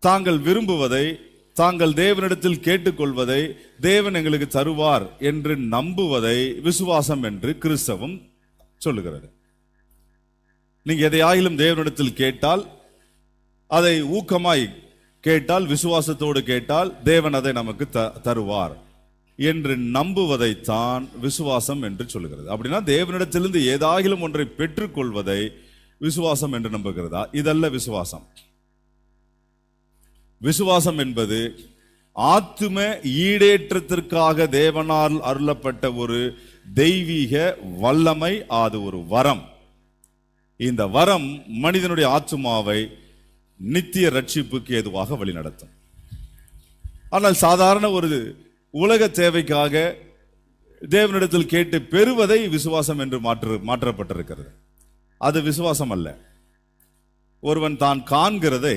தாங்கள் விரும்புவதை, தாங்கள் தேவனிடத்தில் கேட்டுக்கொள்வதை தேவன் எங்களுக்கு தருவார் என்று நம்புவதை விசுவாசம் என்று கிறிஸ்தவம் சொல்லுகிறது. நீங்க எதையாயிலும் தேவனிடத்தில் கேட்டால், அதை ஊக்கமாய் கேட்டால், விசுவாசத்தோடு கேட்டால் தேவன் அதை நமக்கு தருவார் என்று நம்புவதைத்தான் விசுவாசம் என்று சொல்லுகிறது. அப்படின்னா தேவனிடத்திலிருந்து ஏதாகிலும் ஒன்றை பெற்றுக்கொள்வதை விசுவாசம் என்று நம்புகிறதா? இதல்ல விசுவாசம். விசுவாசம் என்பது ஆத்தும ஈடேற்றத்திற்காக தேவனால் அருளப்பட்ட ஒரு தெய்வீக வல்லமை, அது ஒரு வரம். இந்த வரம் மனிதனுடைய ஆத்துமாவை நித்திய ரட்சிப்புக்கு ஏதுவாக வழிநடத்தும். ஆனால் சாதாரண ஒரு உலக தேவைக்காக தேவனிடத்தில் கேட்டு பெறுவதை விசுவாசம் என்று மாற்றப்பட்டிருக்கிறது. அது விசுவாசம் அல்ல. ஒருவன் தான் காண்கிறதை